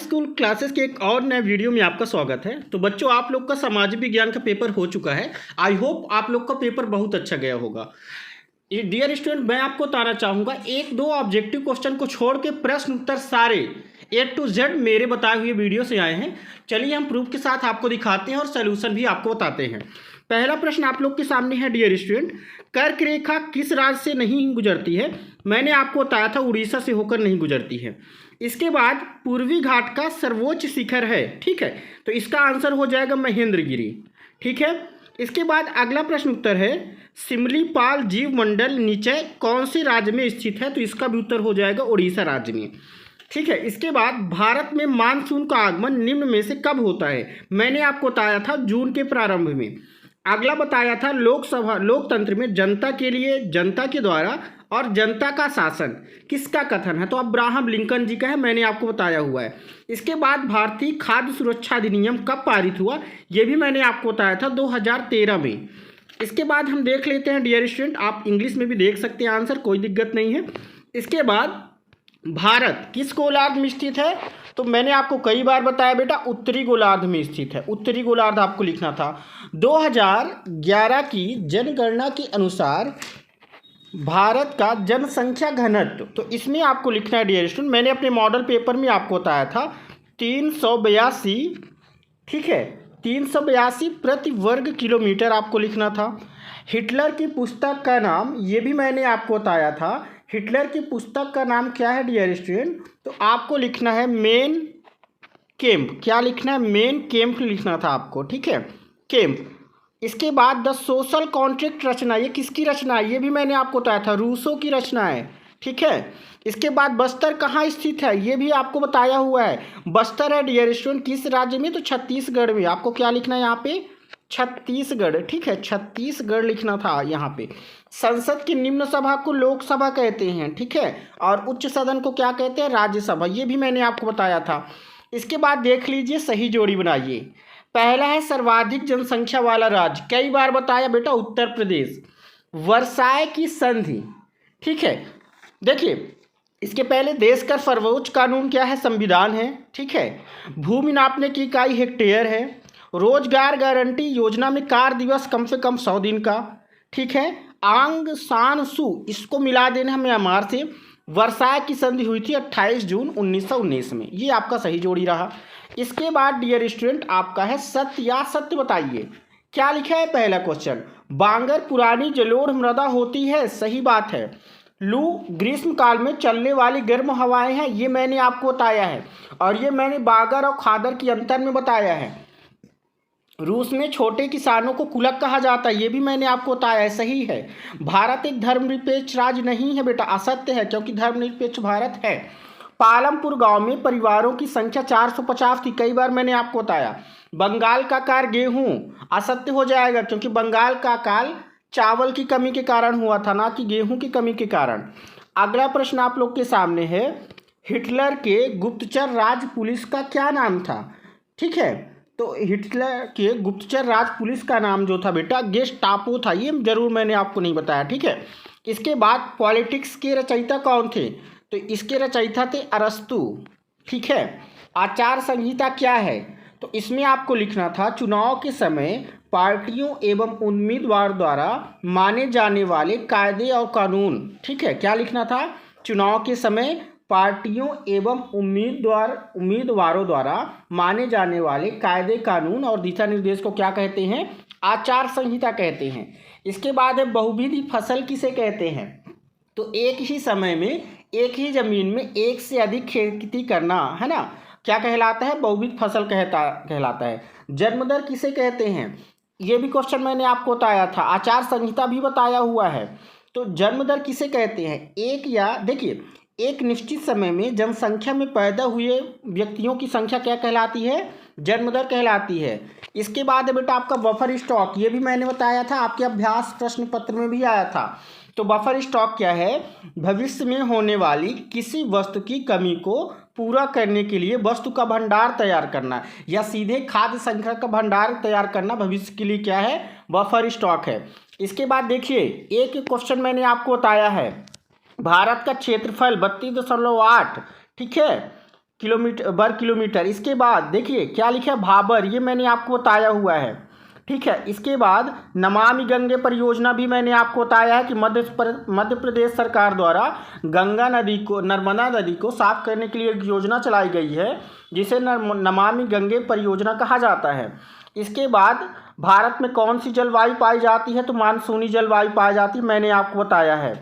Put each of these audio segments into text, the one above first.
School classes के एक और नए वीडियो में आपका स्वागत है। तो बच्चों, आप लोग का सामाजिक विज्ञान का पेपर हो चुका है। आई होप आप लोग का पेपर बहुत अच्छा गया होगा। डियर स्टूडेंट, मैं आपको बताना चाहूँगा, एक दो ऑब्जेक्टिव क्वेश्चन को छोड़ के प्रश्न उत्तर सारे A to Z मेरे बताए हुए वीडियो से आए हैं। चलिए हम प्रूफ के साथ आपको दिखाते हैं और सोल्यूशन भी आपको बताते हैं। पहला प्रश्न आप लोग के सामने है डियर स्टूडेंट, कर्क रेखा किस राज्य से नहीं गुजरती है? मैंने आपको बताया था उड़ीसा से होकर नहीं गुजरती है। इसके बाद पूर्वी घाट का सर्वोच्च शिखर है, ठीक है, तो इसका आंसर हो जाएगा महेंद्रगिरी, ठीक है। इसके बाद अगला प्रश्न उत्तर है, सिमलीपाल जीव मंडल नीचे कौन से राज्य में स्थित है? तो इसका भी उत्तर हो जाएगा उड़ीसा राज्य में, ठीक है। इसके बाद भारत में मानसून का आगमन निम्न में से कब होता है? मैंने आपको बताया था जून के प्रारंभ में। अगला बताया था लोकतंत्र में जनता के लिए, जनता के द्वारा और जनता का शासन किसका कथन है? तो अब्राहम लिंकन जी का है, मैंने आपको बताया हुआ है। इसके बाद भारतीय खाद्य सुरक्षा अधिनियम कब पारित हुआ? ये भी मैंने आपको बताया था 2013 में। इसके बाद हम देख लेते हैं डियर स्टूडेंट, आप इंग्लिश में भी देख सकते हैं आंसर, कोई दिक्कत नहीं है। इसके बाद भारत किस गोलार्ध में स्थित है? तो मैंने आपको कई बार बताया बेटा, उत्तरी गोलार्ध में स्थित है। उत्तरी गोलार्ध आपको लिखना था। 2011 की जनगणना के अनुसार भारत का जनसंख्या घनत्व, तो इसमें आपको लिखना है डियर स्टूडेंट, मैंने अपने मॉडल पेपर में आपको बताया था 382, ठीक है, 382 प्रति वर्ग किलोमीटर आपको लिखना था। हिटलर की पुस्तक का नाम, ये भी मैंने आपको बताया था, हिटलर की पुस्तक का नाम क्या है डियर स्टूडेंट? तो आपको लिखना है मेन कैंप। क्या लिखना है? मेन कैंप लिखना था आपको, ठीक है, कैंप। इसके बाद द सोशल कॉन्ट्रैक्ट रचना, ये किसकी रचना है? ये भी मैंने आपको बताया था, रूसो की रचना है, ठीक है। इसके बाद बस्तर कहाँ स्थित है? ये भी आपको बताया हुआ है। बस्तर है डियर स्टूडेंट किस राज्य में? तो छत्तीसगढ़ में। आपको क्या लिखना है यहाँ पे? छत्तीसगढ़, ठीक है, छत्तीसगढ़ लिखना था यहाँ पे। संसद की निम्न सभा को लोकसभा कहते हैं, ठीक है, और उच्च सदन को क्या कहते हैं? राज्यसभा। ये भी मैंने आपको बताया था। इसके बाद देख लीजिए, सही जोड़ी बनाइए। पहला है सर्वाधिक जनसंख्या वाला राज्य, कई बार बताया बेटा, उत्तर प्रदेश। वर्साय की संधि, ठीक है। देखिए, इसके पहले देश का सर्वोच्च कानून क्या है? संविधान है, ठीक है। भूमि नापने की इकाई हेक्टेयर है। रोजगार गारंटी योजना में कार्य दिवस कम से कम 100 दिन का, ठीक है। आंग सान सू, इसको मिला देना है म्यांमार से। वर्साय की संधि हुई थी 28 जून 1919 में। ये आपका सही जोड़ी रहा। इसके बाद डियर स्टूडेंट आपका है सत्य या सत्य बताइए। क्या लिखा है? पहला क्वेश्चन, बांगर पुरानी जलोढ़ मृदा होती है, सही बात है। लू ग्रीष्म काल में चलने वाली गर्म हवाएं हैं, ये मैंने आपको बताया है, और ये मैंने बागर और खादर के अंतर में बताया है। रूस में छोटे किसानों को कुलक कहा जाता है, ये भी मैंने आपको बताया है, सही है। भारत एक धर्मनिरपेक्ष राज्य नहीं है बेटा, असत्य है, क्योंकि धर्मनिरपेक्ष भारत है। पालमपुर गांव में परिवारों की संख्या 450 थी, कई बार मैंने आपको बताया। बंगाल का अकाल गेहूं, असत्य हो जाएगा, क्योंकि बंगाल का अकाल चावल की कमी के कारण हुआ था, ना कि गेहूं की कमी के कारण। अगला प्रश्न आप लोग के सामने है, हिटलर के गुप्तचर राज पुलिस का क्या नाम था? ठीक है, तो हिटलर के गुप्तचर राज पुलिस का नाम जो था बेटा, गेस्टापो था। ये जरूर मैंने आपको नहीं बताया, ठीक है। इसके बाद पॉलिटिक्स के रचयिता कौन थे? तो इसके रचयिता थे अरस्तु, ठीक है। आचार संहिता क्या है? तो इसमें आपको लिखना था चुनाव के समय पार्टियों एवं उम्मीदवार द्वारा माने जाने वाले कायदे और कानून, ठीक है। क्या लिखना था? चुनाव के समय पार्टियों एवं उम्मीदवारों द्वारा माने जाने वाले कायदे कानून और दिशा निर्देश को क्या कहते हैं? आचार संहिता कहते हैं। इसके बाद है बहुविध फसल किसे कहते हैं? तो एक ही समय में एक ही जमीन में एक से अधिक खेती करना, है ना, क्या कहलाता है? बहुविध फसल कहलाता है। जन्म दर किसे कहते हैं? ये भी क्वेश्चन मैंने आपको बताया था, आचार संहिता भी बताया हुआ है। तो जन्म दर किसे कहते हैं? एक या देखिए, एक निश्चित समय में जनसंख्या में पैदा हुए व्यक्तियों की संख्या क्या कहलाती है? जन्म दर कहलाती है। इसके बाद है बेटा आपका बफर स्टॉक, ये भी मैंने बताया था, आपके अभ्यास प्रश्न पत्र में भी आया था। तो बफर स्टॉक क्या है? भविष्य में होने वाली किसी वस्तु की कमी को पूरा करने के लिए वस्तु का भंडार तैयार करना, या सीधे खाद्य संग्रह का भंडार तैयार करना भविष्य के लिए क्या है? बफर स्टॉक है। इसके बाद देखिए, एक क्वेश्चन मैंने आपको बताया है, भारत का क्षेत्रफल 32.8, ठीक है, किलोमीटर। इसके बाद देखिए क्या लिखा है, भाबर, ये मैंने आपको बताया हुआ है। ठीक है, इसके बाद नमामि गंगे परियोजना भी मैंने आपको बताया है कि मध्य प्रदेश सरकार द्वारा नर्मदा नदी को साफ करने के लिए एक योजना चलाई गई है जिसे नमामि गंगे परियोजना कहा जाता है। इसके बाद भारत में कौन सी जलवायु पाई जाती है, तो मानसूनी जलवायु पाई जाती है, मैंने आपको बताया है।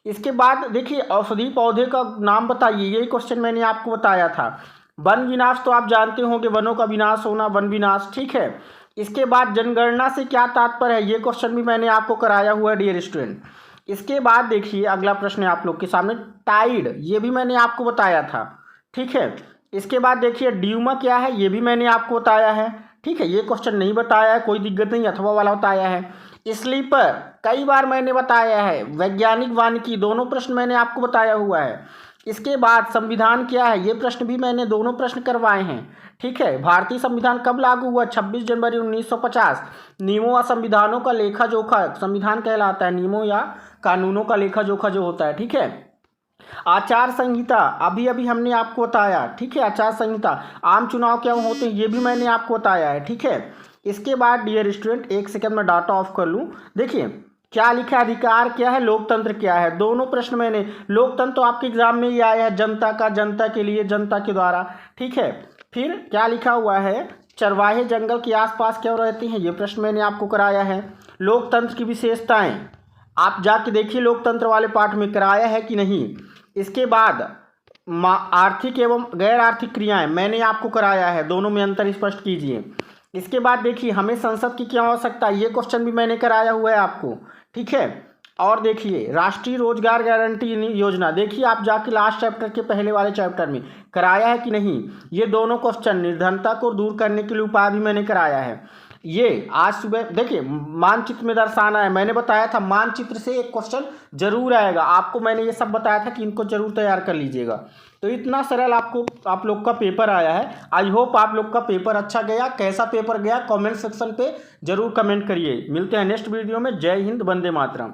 इसके बाद देखिए औषधि पौधे का नाम बताइए, ये क्वेश्चन मैंने आपको बताया था। वन विनाश तो आप जानते होंगे, वनों का विनाश होना, वन विनाश। ठीक है, इसके बाद जनगणना से क्या तात्पर्य है, ये क्वेश्चन भी मैंने आपको कराया हुआ है डियर स्टूडेंट। इसके बाद देखिए अगला प्रश्न है आप लोग के सामने, टाइड, ये भी मैंने आपको बताया था। ठीक है, इसके बाद देखिए ड्यूमा क्या है, ये भी मैंने आपको बताया है। ठीक है, ये क्वेश्चन नहीं बताया है, कोई दिक्कत नहीं, अथवा वाला बताया है। स्लीपर कई बार मैंने बताया है। वैज्ञानिक वानिकी, दोनों प्रश्न मैंने आपको बताया हुआ है। इसके बाद संविधान क्या है, ये प्रश्न भी मैंने दोनों प्रश्न करवाए हैं। ठीक है, भारतीय संविधान कब लागू हुआ, 26 जनवरी 1950। नियमों व संविधानों का लेखा जोखा संविधान कहलाता है, नियमों या कानूनों का लेखा जोखा जो होता है। ठीक है, आचार संहिता अभी अभी हमने आपको बताया। ठीक है, आचार संहिता, आम चुनाव क्या होते हैं, ये भी मैंने आपको बताया है। ठीक है, इसके बाद डियर स्टूडेंट, एक सेकंड में डाटा ऑफ कर लूँ। देखिए क्या लिखा है, अधिकार क्या है, लोकतंत्र क्या है, दोनों प्रश्न मैंने, लोकतंत्र तो आपके एग्जाम में ही आया है, जनता का, जनता के लिए, जनता के द्वारा। ठीक है, फिर क्या लिखा हुआ है, चरवाहे जंगल के आसपास क्यों रहते हैं, ये प्रश्न मैंने आपको कराया है। लोकतंत्र की विशेषताएं आप जाके देखिए, लोकतंत्र वाले पाठ में कराया है कि नहीं। इसके बाद आर्थिक एवं गैर आर्थिक क्रियाएं मैंने आपको कराया है, दोनों में अंतर स्पष्ट कीजिए। इसके बाद देखिए हमें संसद की क्या आवश्यकता है, ये क्वेश्चन भी मैंने कराया हुआ है आपको। ठीक है, और देखिए राष्ट्रीय रोजगार गारंटी योजना, देखिए आप जाके लास्ट चैप्टर के पहले वाले चैप्टर में कराया है कि नहीं। ये दोनों क्वेश्चन निर्धनता को दूर करने के लिए उपाय भी मैंने कराया है। ये आज सुबह देखिए मानचित्र में दर्शाना है, मैंने बताया था मानचित्र से एक क्वेश्चन जरूर आएगा, आपको मैंने ये सब बताया था कि इनको जरूर तैयार कर लीजिएगा। तो इतना सरल आप लोग का पेपर आया है। आई होप आप लोग का पेपर अच्छा गया। कैसा पेपर गया कमेंट सेक्शन पे जरूर कमेंट करिए। मिलते हैं नेक्स्ट वीडियो में। जय हिंद, वंदे मातरम।